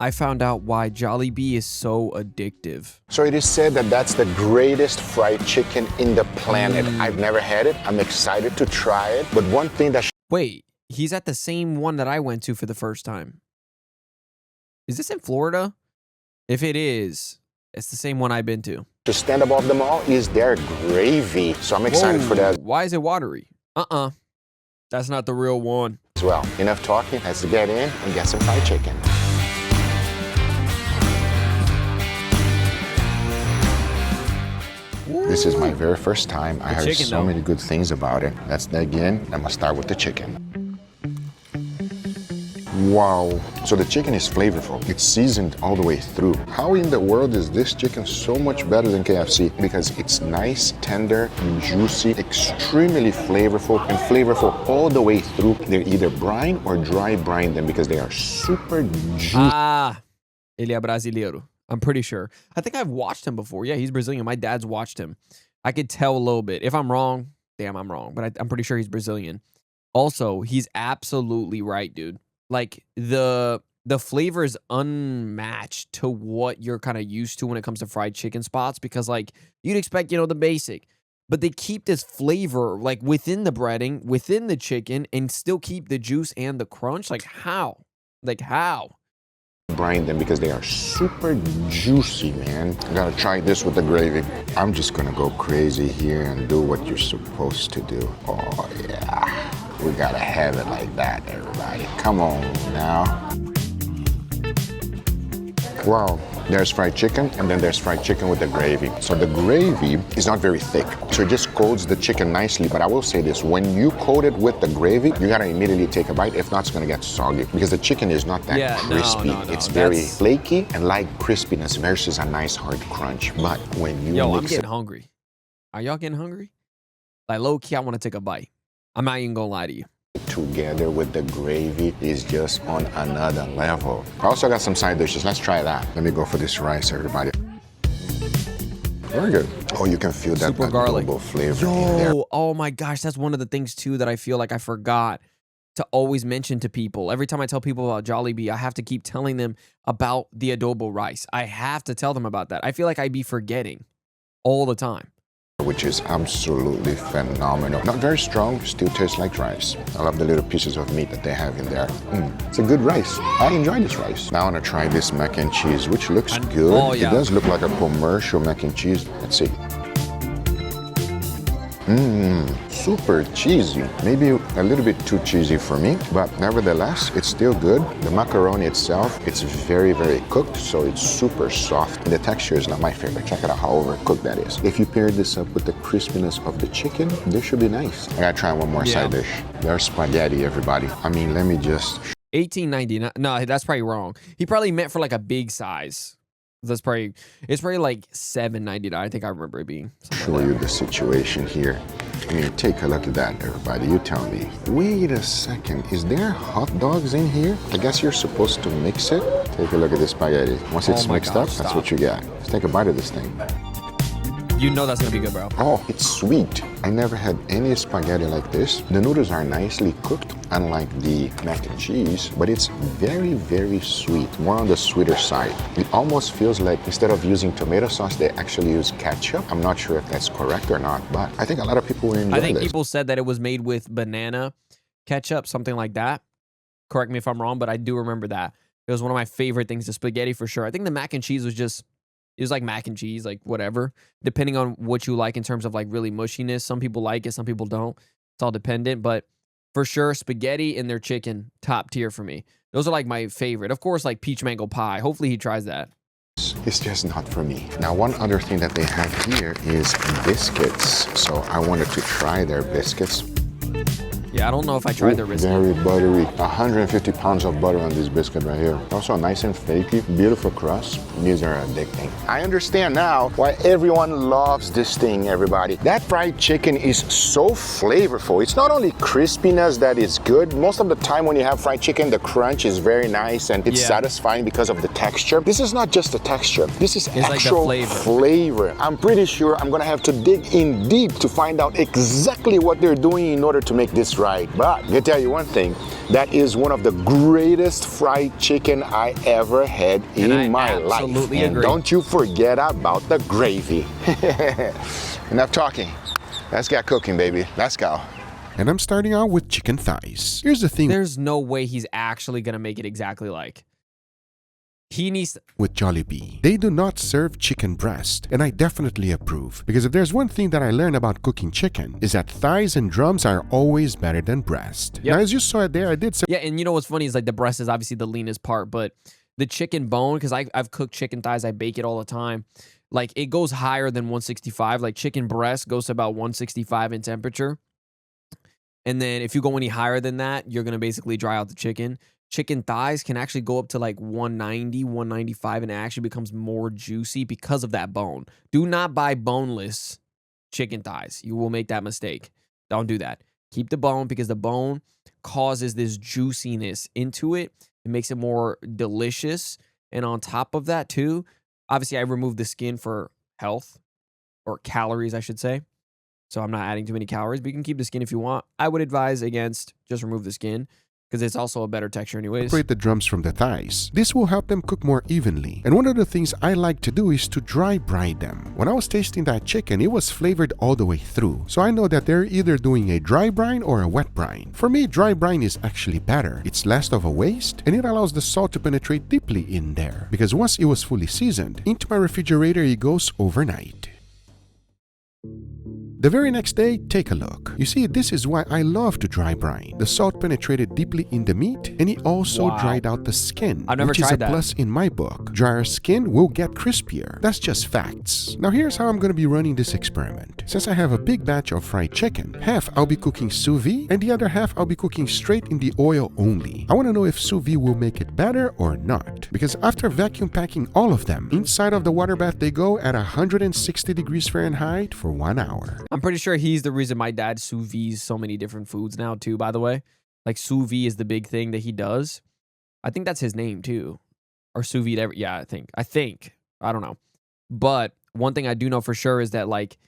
I found out why Jollibee is so addictive. So it is said that that's the greatest fried chicken in the planet. I've never had it. I'm excited to try it. But one thing that... Wait, he's at the same one that I went to for the first time. Is this in Florida? If it is, it's the same one I've been to. To stand above them all is their gravy. So I'm excited for that Why is it watery? That's not the real one. as well. Enough talking. Let's get in and get some fried chicken. This is my very first time. I heard so many good things about it. Let's dig in. I'm gonna start with the chicken. Wow. So the chicken is flavorful. It's seasoned all the way through. How in the world is this chicken so much better than KFC? Because it's nice, tender, juicy, extremely flavorful, and flavorful all the way through. They're either brine or dry brine them because they are super juicy. Ele é brasileiro. I'm pretty sure. I think I've watched him before. Yeah, he's Brazilian. My dad's watched him. I could tell a little bit. If I'm wrong, damn, I'm wrong. But I'm pretty sure he's Brazilian. Also, he's absolutely right, dude. Like, the flavor is unmatched to what you're kind of used to when it comes to fried chicken spots. Because, like, you'd expect, the basic. But they keep this flavor, like, within the breading, within the chicken, and still keep the juice and the crunch. Like, how? Like, how? Brine them because they are super juicy, man. I gotta try this with the gravy. I'm just gonna go crazy here and do what you're supposed to do. Oh yeah, we gotta have it like that, everybody. Come on now. Wow, there's fried chicken, and then there's fried chicken with the gravy. So the gravy is not very thick, so it just coats the chicken nicely. But I will say this, when you coat it with the gravy, you gotta immediately take a bite. If not, it's gonna get soggy because the chicken is not that crispy. No. It's very flaky and light crispiness versus a nice hard crunch. But when you I'm getting hungry. Are y'all getting hungry? Like, low-key, I want to take a bite. I'm not even gonna lie to you. Together with the gravy is just on another level. I also got some side dishes. Let's try that. Let me go for this rice, everybody. Very good. Oh, you can feel that super garlic flavor in there. Oh my gosh, that's one of the things too that I feel like I forgot to always mention to people. Every time I tell people about Jollibee, I have to keep telling them about the adobo rice. I have to tell them about that. I feel like I'd be forgetting all the time. Which is absolutely phenomenal. Not very strong, still tastes like rice. I love the little pieces of meat that they have in there. It's a good rice. I enjoy this rice. Now I want to try this mac and cheese, which looks good. Oh, yeah. It does look like a commercial mac and cheese. Let's see. Super cheesy. Maybe a little bit too cheesy for me, but nevertheless, it's still good. The macaroni itself, it's very, very cooked, so it's super soft. The texture is not my favorite. Check it out how overcooked that is. If you pair this up with the crispiness of the chicken, this should be nice. I gotta try one more side dish. There's spaghetti, everybody. I mean, let me just... $18.99. No, that's probably wrong. He probably meant for like a big size. It's probably like $7.99. I think I remember it being. Show you the situation here. I mean, take a look at that, everybody. You tell me. Wait a second. Is there hot dogs in here? I guess you're supposed to mix it. Take a look at this spaghetti. Once it's mixed up, that's what you get. Let's take a bite of this thing. You know that's gonna be good, bro. Oh, it's sweet. I never had any spaghetti like this. The noodles are nicely cooked, unlike the mac and cheese, but it's very, very sweet, more on the sweeter side. It almost feels like instead of using tomato sauce, they actually use ketchup. I'm not sure if that's correct or not, but I think a lot of people will enjoy this. I think people said that it was made with banana ketchup, something like that. Correct me if I'm wrong, but I do remember that. It was one of my favorite things, the spaghetti for sure. I think the mac and cheese was just... It was like mac and cheese, like whatever, depending on what you like in terms of like really mushiness. Some people like it, some people don't. It's all dependent, but for sure, spaghetti and their chicken, top tier for me. Those are like my favorite. Of course, like peach mango pie. Hopefully he tries that. It's just not for me. Now, one other thing that they have here is biscuits. So I wanted to try their biscuits. Yeah, I don't know if I tried their biscuit. Very buttery. 150 pounds of butter on this biscuit right here. Also nice and flaky, beautiful crust. These are addicting. I understand now why everyone loves this thing, everybody. That fried chicken is so flavorful. It's not only crispiness that is good. Most of the time when you have fried chicken, the crunch is very nice and it's satisfying because of the texture. This is not just the texture. This is actual like flavor. I'm pretty sure I'm gonna have to dig in deep to find out exactly what they're doing in order to make this right. right. But I can tell you one thing, that is one of the greatest fried chicken I ever had in my life. And don't you forget about the gravy. Enough talking. Let's get cooking, baby. Let's go. And I'm starting out with chicken thighs. Here's the thing. There's no way he's actually going to make it exactly like. He needs... With Jollibee, they do not serve chicken breast, and I definitely approve. Because if there's one thing that I learned about cooking chicken, is that thighs and drums are always better than breast. Now, as you saw it there, I did... Yeah, and you know what's funny is like the breast is obviously the leanest part, but the chicken bone, because I've cooked chicken thighs, I bake it all the time, like it goes higher than 165. Like chicken breast goes to about 165 in temperature. And then if you go any higher than that, you're going to basically dry out the chicken. Chicken thighs can actually go up to like 190, 195, and it actually becomes more juicy because of that bone. Do not buy boneless chicken thighs. You will make that mistake. Don't do that. Keep the bone because the bone causes this juiciness into it. It makes it more delicious. And on top of that too, obviously I removed the skin for health or calories, I should say. So I'm not adding too many calories, but you can keep the skin if you want. I would advise against just remove the skin because it's also a better texture anyways. Separate the drums from the thighs. This will help them cook more evenly. And one of the things I like to do is to dry brine them. When I was tasting that chicken, it was flavored all the way through. So I know that they're either doing a dry brine or a wet brine. For me, dry brine is actually better. It's less of a waste and it allows the salt to penetrate deeply in there. Because once it was fully seasoned, into my refrigerator it goes overnight. The very next day, take a look. You see, this is why I love to dry brine. The salt penetrated deeply in the meat, and it also dried out the skin, which is a plus in my book. Drier skin will get crispier. That's just facts. Now here's how I'm going to be running this experiment. Since I have a big batch of fried chicken, half I'll be cooking sous vide, and the other half I'll be cooking straight in the oil only. I want to know if sous vide will make it better or not. Because after vacuum packing all of them, inside of the water bath they go at 160 degrees Fahrenheit for 1 hour. I'm pretty sure he's the reason my dad sous vides so many different foods now too, by the way. Like sous vide is the big thing that he does. I think that's his name too. Or sous vide, yeah, I think. I don't know. But one thing I do know for sure is that like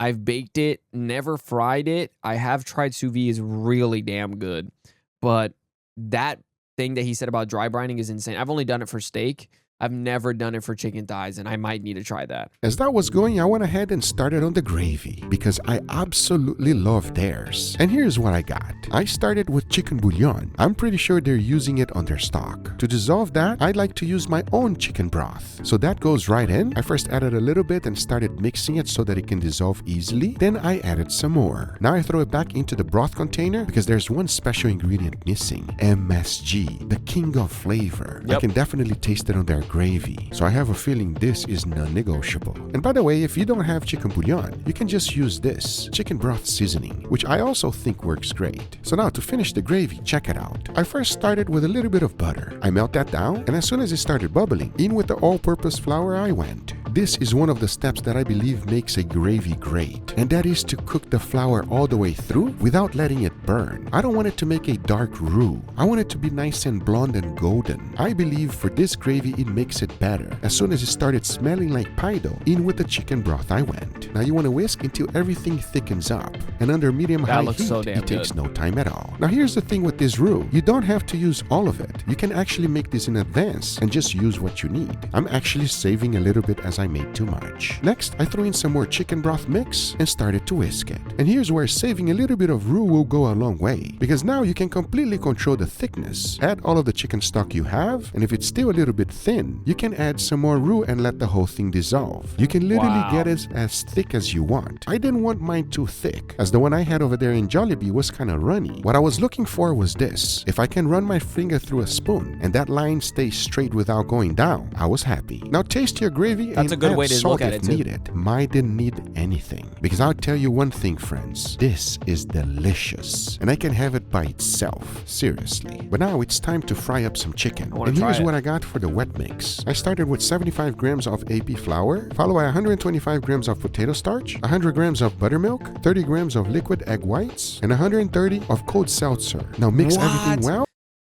I've baked it, never fried it. I have tried sous vide, is really damn good. But that thing that he said about dry brining is insane. I've only done it for steak. I've never done it for chicken thighs, and I might need to try that. As that was going, I went ahead and started on the gravy because I absolutely love theirs. And here's what I got. I started with chicken bouillon. I'm pretty sure they're using it on their stock. To dissolve that, I'd like to use my own chicken broth. So that goes right in. I first added a little bit and started mixing it so that it can dissolve easily. Then I added some more. Now I throw it back into the broth container because there's one special ingredient missing. MSG, the king of flavor. I can definitely taste it on their gravy. So I have a feeling this is non-negotiable. And by the way, if you don't have chicken bouillon, you can just use this, chicken broth seasoning, which I also think works great. So now to finish the gravy, check it out. I first started with a little bit of butter. I melt that down, and as soon as it started bubbling, in with the all-purpose flour I went. This is one of the steps that I believe makes a gravy great, and that is to cook the flour all the way through without letting it burn. I don't want it to make a dark roux. I want it to be nice and blonde and golden. I believe for this gravy it makes it better. As soon as it started smelling like pie dough, in with the chicken broth I went. Now you want to whisk until everything thickens up, and under medium-high heat, it takes no time at all. Now here's the thing with this roux. You don't have to use all of it. You can actually make this in advance and just use what you need. I'm actually saving a little bit as I made too much. Next, I threw in some more chicken broth mix and started to whisk it. And here's where saving a little bit of roux will go a long way, because now you can completely control the thickness. Add all of the chicken stock you have, and if it's still a little bit thin, you can add some more roux and let the whole thing dissolve. You can literally get it as thick as you want. I didn't want mine too thick, as the one I had over there in Jollibee was kind of runny. What I was looking for was this. If I can run my finger through a spoon and that line stays straight without going down, I was happy. Now taste your gravy and add salt if needed. Mine didn't need anything, because I'll tell you one thing, friends. This is delicious, and I can have it by itself. Seriously. But now it's time to fry up some chicken. And here's what I got for the wet mix. I started with 75 grams of AP flour, followed by 125 grams of potato starch, 100 grams of buttermilk, 30 grams of liquid egg whites, and 130 of cold seltzer. Now mix everything well.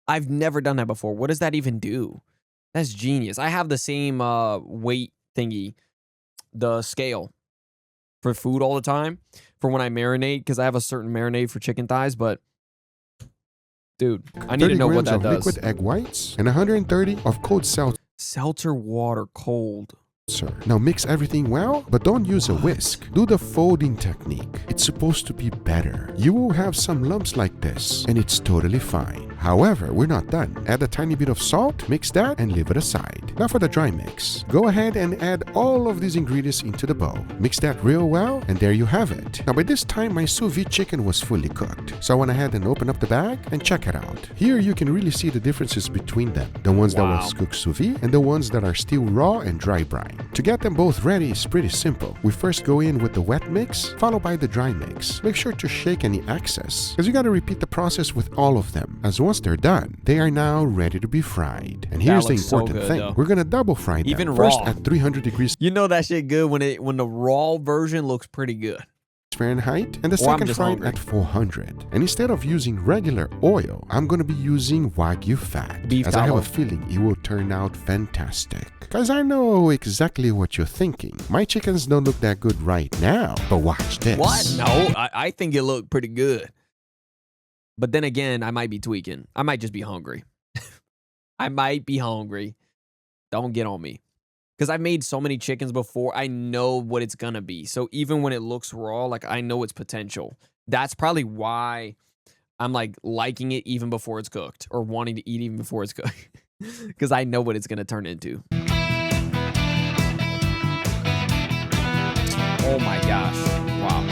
I've never done that before. What does that even do? That's genius. I have the same weight thingy, the scale for food all the time for when I marinate, because I have a certain marinade for chicken thighs, but Dude, I need 30 to know what grams that of does. liquid egg whites, and 130 of cold seltzer. Seltzer water cold. Now mix everything well, but don't use a whisk. Do the folding technique. It's supposed to be better. You will have some lumps like this, and it's totally fine. However, we're not done. Add a tiny bit of salt, mix that, and leave it aside. Now for the dry mix. Go ahead and add all of these ingredients into the bowl. Mix that real well, and there you have it. Now by this time, my sous vide chicken was fully cooked. So I went ahead and opened up the bag and check it out. Here you can really see the differences between them. The ones that was cooked sous vide and the ones that are still raw and dry brine. To get them both ready is pretty simple. We first go in with the wet mix, followed by the dry mix. Make sure to shake any excess, because you gotta repeat the process with all of them. As once they're done, they are now ready to be fried. And here's the important thing. We're gonna double fry them. Even first raw. at 300 degrees You know that shit good when the raw version looks pretty good. Fahrenheit, and the Or I'm second just fried hungry. at 400. And instead of using regular oil, I'm gonna be using Wagyu fat, Beef as I have tallow. a feeling it will turn out fantastic. Guys, I know exactly what you're thinking. My chickens don't look that good right now, but watch this. What? No, I think it looked pretty good. But then again, I might be tweaking. I might just be hungry. I might be hungry. Don't get on me. Because I've made so many chickens before, I know what it's going to be. So even when it looks raw, like I know its potential. That's probably why I'm like liking it even before it's cooked or wanting to eat even before it's cooked. Because I know what it's going to turn into. Oh my gosh. Wow.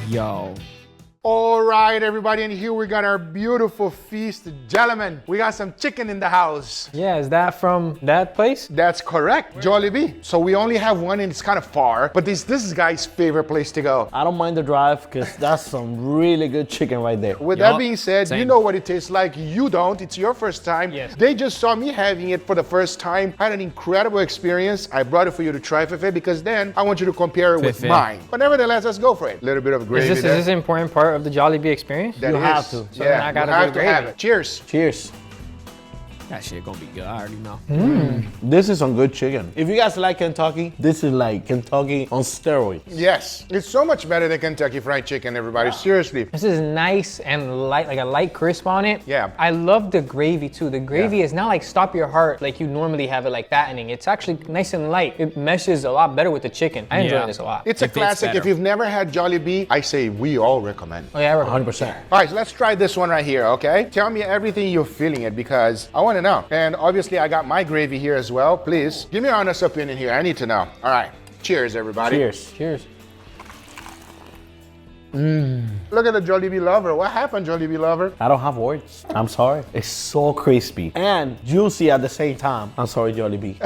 Yo. All right, everybody, and here we got our beautiful feast. Gentlemen, we got some chicken in the house. Yeah, is that from that place? That's correct, Jollibee. So we only have one and it's kind of far, but this is guy's favorite place to go. I don't mind the drive because that's some really good chicken right there. With Yup, that being said, you same. know what it tastes like. You don't. It's your first time. Yes. They just saw me having it for the first time. Had an incredible experience. I brought it for you to try, Fefe, because then I want you to compare it with Fefe. mine. But nevertheless, let's go for it. A little bit of gravy Is there. this an important part of the Jollibee experience? That you is. have to. So yeah, then I gotta you have go to have gravy. it. Cheers. Cheers. That shit gonna be good. I already know. This is some good chicken. If you guys like Kentucky, this is like Kentucky on steroids. Yes, it's so much better than Kentucky Fried Chicken, everybody. Seriously. This is nice and light, like a light crisp on it. Yeah. I love the gravy too. The gravy Yeah. is not like stop your heart like you normally have it, like fattening. It's actually nice and light. It meshes a lot better with the chicken. I enjoy Yeah. this a lot. It's a It fits classic. better. If you've never had Jollibee, I say we all recommend. Oh yeah, I recommend 100%. All right, so let's try this one right here, okay? Tell me everything you're feeling it because I want to know. And obviously, I got my gravy here as well. Please give me your honest opinion here. I need to know. All right, cheers, everybody. Cheers. Cheers. Look at the Jollibee lover. What happened, Jollibee lover? I don't have words. I'm sorry. It's so crispy and juicy at the same time. I'm sorry, Jollibee.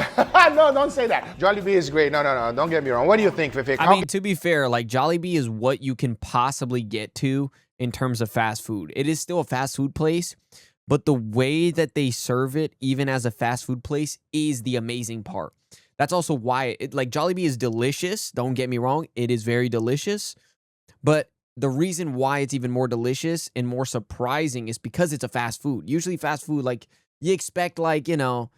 No, don't say that. Jollibee is great. No, don't get me wrong. What do you think, Fefe? I mean, to be fair, like Jollibee is what you can possibly get to in terms of fast food. It is still a fast food place, but the way that they serve it, even as a fast food place, is the amazing part. That's also why like Jollibee is delicious. Don't get me wrong. It is very delicious. But the reason why it's even more delicious and more surprising is because it's a fast food. Usually fast food, like you expect like, you know,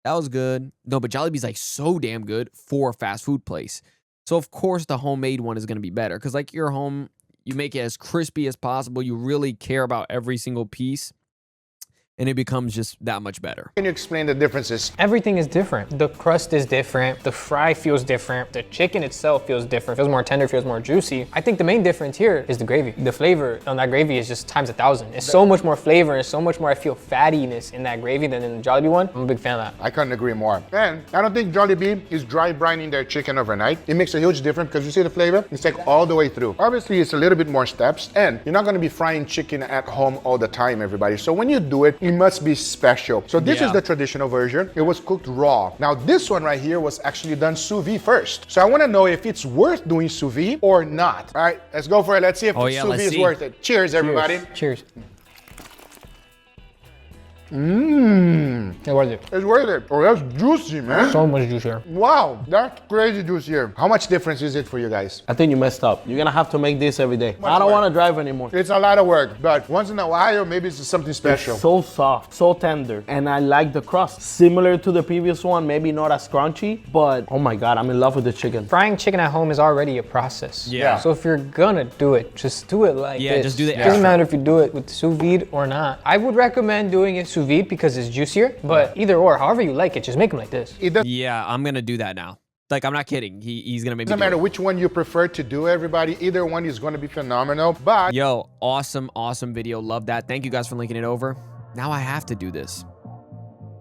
that was good. No, but Jollibee's like so damn good for a fast food place. So of course the homemade one is going to be better because like your home, you make it as crispy as possible. You really care about every single piece. And it becomes just that much better. Can you explain the differences? Everything is different. The crust is different. The fry feels different. The chicken itself feels different. Feels more tender, feels more juicy. I think the main difference here is the gravy. The flavor on that gravy is just times 1,000. It's so much more flavor and so much more I feel fattiness in that gravy than in the Jollibee one. I'm a big fan of that. I couldn't agree more. And I don't think Jollibee is dry brining their chicken overnight. It makes a huge difference because you see the flavor? It's like all the way through. Obviously, it's a little bit more steps and you're not going to be frying chicken at home all the time, everybody. So when you do it, it must be special. So this is the traditional version. It was cooked raw. Now this one right here was actually done sous vide first. So I want to know if it's worth doing sous vide or not. All right, let's go for it. Let's see if sous vide is worth it. Cheers, everybody. Cheers. Mmm. It's worth it. It's worth it. Oh, that's juicy, man. So much juicier. Wow, that's crazy juicy here. How much difference is it for you guys? I think you messed up. You're gonna have to make this every day. I don't work? want to drive anymore. It's a lot of work, but once in a while, maybe it's something special. It's so soft, so tender, and I like the crust. Similar to the previous one, maybe not as crunchy, but oh my God, I'm in love with the chicken. Frying chicken at home is already a process. Yeah. So if you're gonna do it, just do it like this. just do the Doesn't extra. matter if you do it with sous vide or not. I would recommend doing it sous vide because it's juicier, but either or, however you like it, just make them like this. It doesn't Yeah, I'm gonna do that now. Like, I'm not kidding. He's gonna make me do matter it. which one you prefer to do, everybody. Either one is going to be phenomenal, but Yo, awesome video. Love that. Thank you guys for linking it over. Now I have to do this.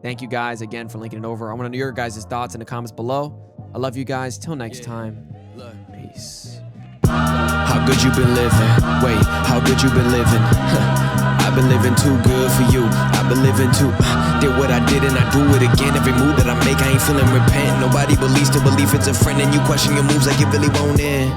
Thank you guys again for linking it over. I want to know your guys' thoughts in the comments below. I love you guys. Till next time. Peace. How good you been living? Wait, how good you been living? I've been living too good for you. I've been living too. Did what I did and I do it again. Every move that I make, I ain't feeling repent. Nobody believes to believe it's a friend, and you question your moves like you really won't end.